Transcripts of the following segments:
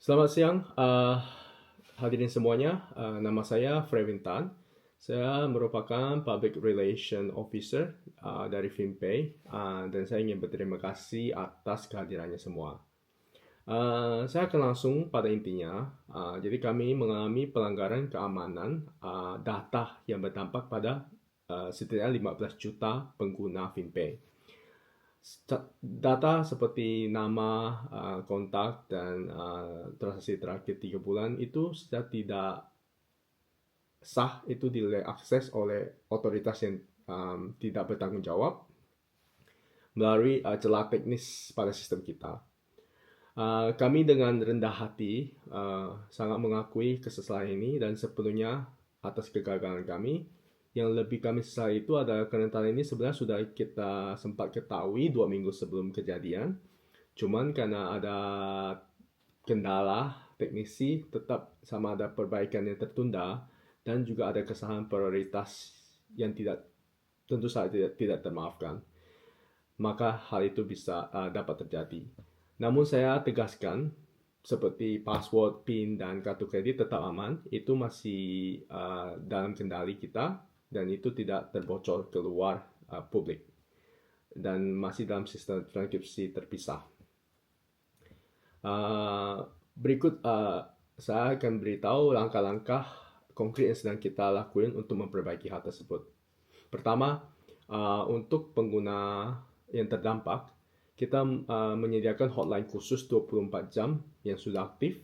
Selamat siang, hadirin semuanya. Nama saya Frevin Tan. Saya merupakan Public Relation Officer dari FinPay, dan saya ingin berterima kasih atas kehadirannya semua. Saya akan langsung pada intinya. Jadi kami mengalami pelanggaran keamanan data yang berdampak pada setidaknya 15 juta pengguna FinPay. Data seperti nama, kontak, dan transaksi terakhir 3 bulan itu sudah tidak sah, itu diakses oleh otoritas yang tidak bertanggung jawab melalui celah teknis pada sistem kita. Kami dengan rendah hati sangat mengakui kesalahan ini dan sepenuhnya atas kegagalan kami. Yang lebih kami sesali itu adalah kerentanan ini sebenarnya sudah kita sempat ketahui 2 minggu sebelum kejadian. Cuman karena ada kendala teknisi, tetap sama ada perbaikan yang tertunda dan juga ada kesalahan prioritas yang tentu saja tidak termaafkan. Maka hal itu bisa dapat terjadi. Namun saya tegaskan, seperti password, PIN, dan kartu kredit tetap aman, itu masih dalam kendali kita dan itu tidak terbocor keluar publik dan masih dalam sistem transkripsi terpisah. Berikut saya akan beritahu langkah-langkah konkret yang sedang kita lakukan untuk memperbaiki hal tersebut. Pertama, untuk pengguna yang terdampak, kita menyediakan hotline khusus 24 jam yang sudah aktif.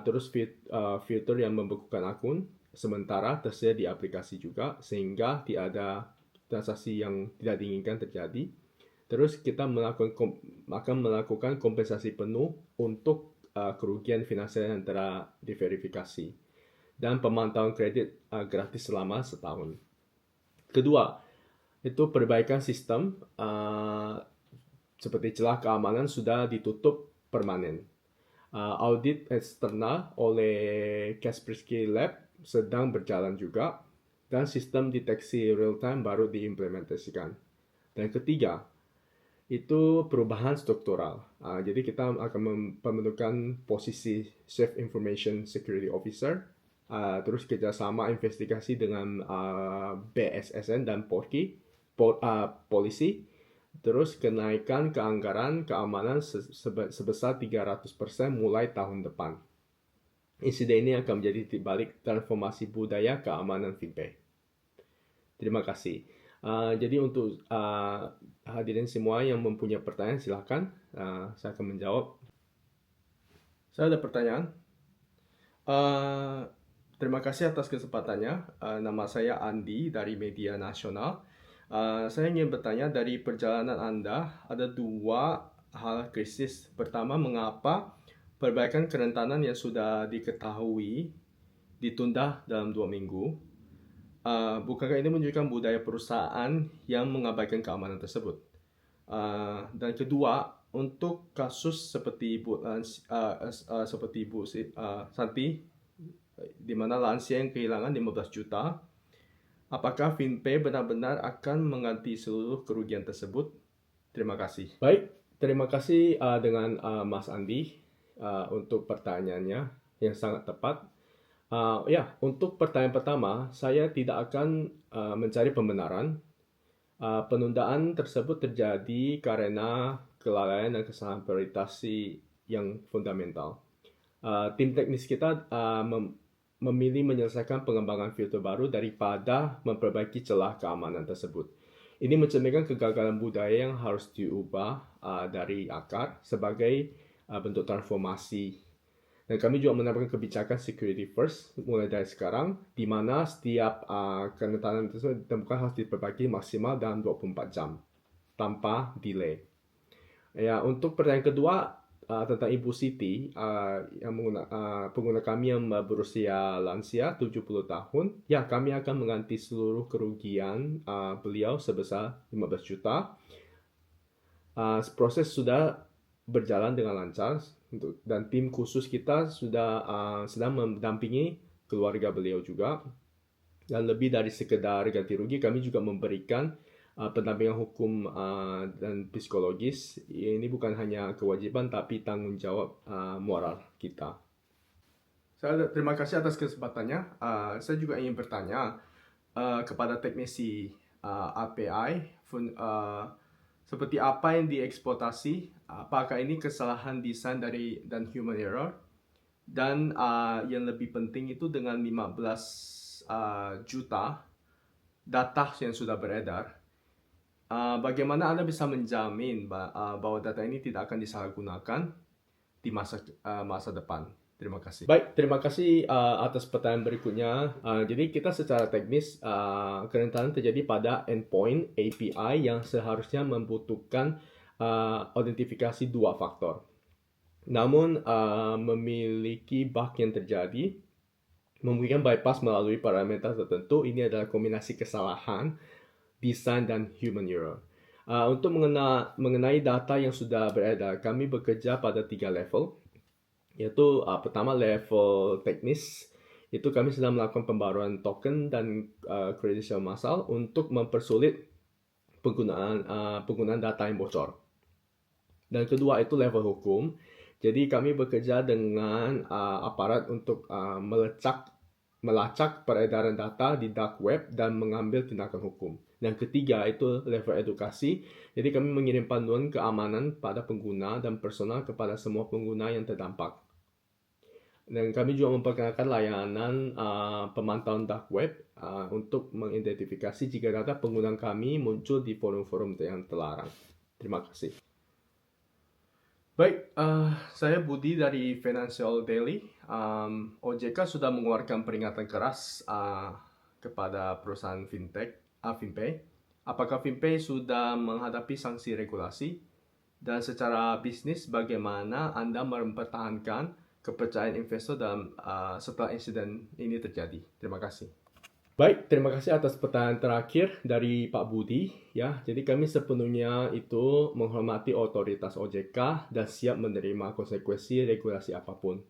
Terus filter yang membekukan akun sementara tersedia di aplikasi juga, sehingga tidak ada transaksi yang tidak diinginkan terjadi. Terus kita akan melakukan kompensasi penuh untuk kerugian finansial yang telah diverifikasi dan pemantauan kredit gratis selama setahun. Kedua, itu perbaikan sistem seperti celah keamanan sudah ditutup permanen. Audit eksternal oleh Kaspersky Lab sedang berjalan juga dan sistem deteksi real time baru diimplementasikan. Dan ketiga, itu perubahan struktural. Jadi kita akan membentukkan posisi Chief Information Security Officer, terus kerjasama investigasi dengan BSSN dan polisi, terus kenaikan keanggaran keamanan sebesar 300% mulai tahun depan. Insiden ini akan menjadi titik balik transformasi budaya keamanan FinPay. Terima kasih. Jadi untuk hadirin semua yang mempunyai pertanyaan, silakan. Saya akan menjawab. Saya ada pertanyaan. Terima kasih atas kesempatannya. Nama saya Andi dari Media Nasional. Saya ingin bertanya, dari perjalanan Anda ada dua hal krisis. Pertama, mengapa perbaikan kerentanan yang sudah diketahui ditunda dalam 2 minggu? Bukankah ini menunjukkan budaya perusahaan yang mengabaikan keamanan tersebut? Dan kedua, untuk kasus seperti Ibu Santi, di mana lansia yang kehilangan 15 juta, apakah FinPay benar-benar akan mengganti seluruh kerugian tersebut? Terima kasih. Baik, terima kasih dengan Mas Andi untuk pertanyaannya yang sangat tepat. Untuk pertanyaan pertama, saya tidak akan mencari pembenaran. Penundaan tersebut terjadi karena kelalaian dan kesalahan prioritasi yang fundamental. Tim teknis kita memilih menyelesaikan pengembangan filter baru daripada memperbaiki celah keamanan tersebut. Ini mencerminkan kegagalan budaya yang harus diubah dari akar sebagai bentuk transformasi. Dan kami juga menerapkan kebijakan security first mulai dari sekarang, di mana setiap kerentanan tersebut ditemukan harus diperbaiki maksimal dalam 24 jam tanpa delay. Untuk pertanyaan kedua tentang Ibu Siti, yang pengguna kami yang berusia lansia 70 tahun, kami akan mengganti seluruh kerugian beliau sebesar 15 juta. Proses sudah berjalan dengan lancar dan tim khusus kita sudah sedang mendampingi keluarga beliau juga. Dan lebih dari sekedar ganti rugi, kami juga memberikan pendampingan hukum dan psikologis. Ini bukan hanya kewajiban tapi tanggung jawab moral kita. Saya terima kasih atas kesempatannya. Saya juga ingin bertanya kepada teknisi API, seperti apa yang dieksploitasi, apakah ini kesalahan desain dan human error, dan yang lebih penting itu dengan 15 juta data yang sudah beredar, bagaimana Anda bisa menjamin bahwa data ini tidak akan disalahgunakan di masa depan? Terima kasih. Baik, terima kasih atas pertanyaan berikutnya. Jadi kita secara teknis, kerentanan terjadi pada endpoint API yang seharusnya membutuhkan autentifikasi 2 faktor. Namun, memiliki bug yang terjadi, memungkinkan bypass melalui parameter tertentu. Ini adalah kombinasi kesalahan, desain, dan human error. Untuk mengenai data yang sudah beredar, kami bekerja pada 3 level. Yaitu pertama level teknis, itu kami sedang melakukan pembaruan token dan credential massal untuk mempersulit penggunaan data yang bocor. Dan kedua itu level hukum. Jadi kami bekerja dengan aparat untuk melacak peredaran data di dark web dan mengambil tindakan hukum. Dan ketiga itu level edukasi. Jadi kami mengirim panduan keamanan pada pengguna dan personal kepada semua pengguna yang terdampak. Dan kami juga memperkenalkan layanan pemantauan dark web untuk mengidentifikasi jika data pengguna kami muncul di forum-forum yang terlarang. Terima kasih. Baik, saya Budi dari Financial Daily. OJK sudah mengeluarkan peringatan keras kepada perusahaan fintech, FinPay. Apakah FinPay sudah menghadapi sanksi regulasi? Dan secara bisnis, bagaimana Anda mempertahankan kepercayaan investor setelah insiden ini terjadi? Terima kasih. Baik, terima kasih atas pertanyaan terakhir dari Pak Budi. Ya, jadi kami sepenuhnya itu menghormati otoritas OJK dan siap menerima konsekuensi regulasi apapun.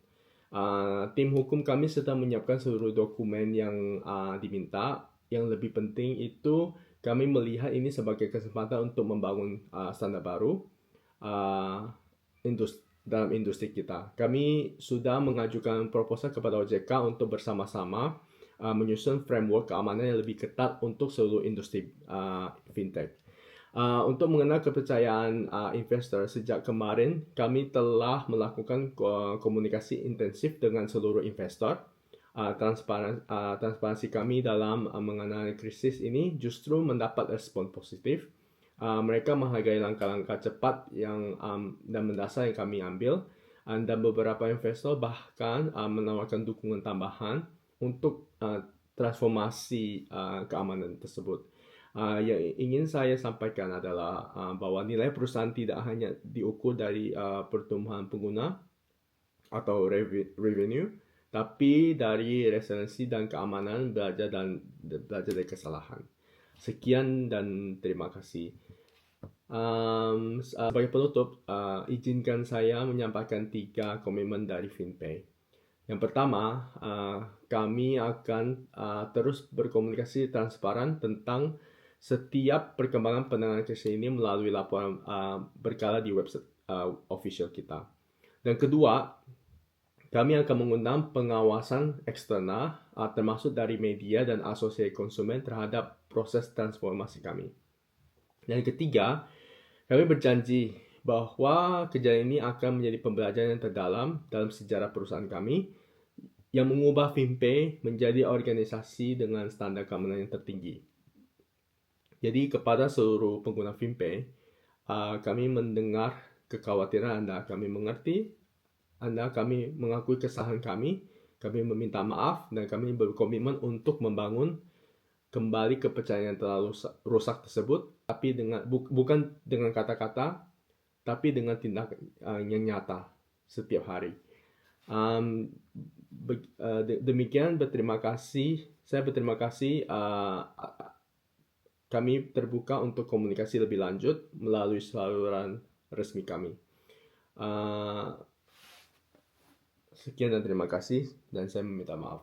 Tim hukum kami sedang menyiapkan seluruh dokumen yang diminta. Yang lebih penting itu kami melihat ini sebagai kesempatan untuk membangun standar baru dalam industri kita. Kami sudah mengajukan proposal kepada OJK untuk bersama-sama menyusun framework keamanan yang lebih ketat untuk seluruh industri fintech. Untuk mengenal kepercayaan investor, sejak kemarin kami telah melakukan komunikasi intensif dengan seluruh investor. Transparansi kami dalam mengenai krisis ini justru mendapat respon positif. Mereka menghargai langkah-langkah cepat dan mendasar yang kami ambil, dan beberapa investor bahkan menawarkan dukungan tambahan untuk transformasi keamanan tersebut. Yang ingin saya sampaikan adalah bahwa nilai perusahaan tidak hanya diukur dari pertumbuhan pengguna atau revenue, tapi dari resiliensi dan keamanan, belajar dari kesalahan. Sekian dan terima kasih. Sebagai penutup, izinkan saya menyampaikan 3 komitmen dari FinPay. Yang pertama, kami akan terus berkomunikasi transparan tentang setiap perkembangan penanganan krisis ini melalui laporan berkala di website official kita. Dan kedua, kami akan mengundang pengawasan eksternal termasuk dari media dan asosiasi konsumen terhadap proses transformasi kami. Dan ketiga, kami berjanji bahwa kejadian ini akan menjadi pembelajaran yang terdalam dalam sejarah perusahaan kami yang mengubah FinPay menjadi organisasi dengan standar keamanan yang tertinggi. Jadi kepada seluruh pengguna FinPay, kami mendengar kekhawatiran Anda, kami mengerti Anda, kami mengakui kesalahan kami meminta maaf, dan kami berkomitmen untuk membangun kembali kepercayaan yang terlalu rusak tersebut, tapi bukan dengan kata-kata, tapi dengan tindakan yang nyata setiap hari. Demikian, saya berterima kasih. Kami terbuka untuk komunikasi lebih lanjut melalui saluran resmi kami. Sekian dan terima kasih, dan saya meminta maaf.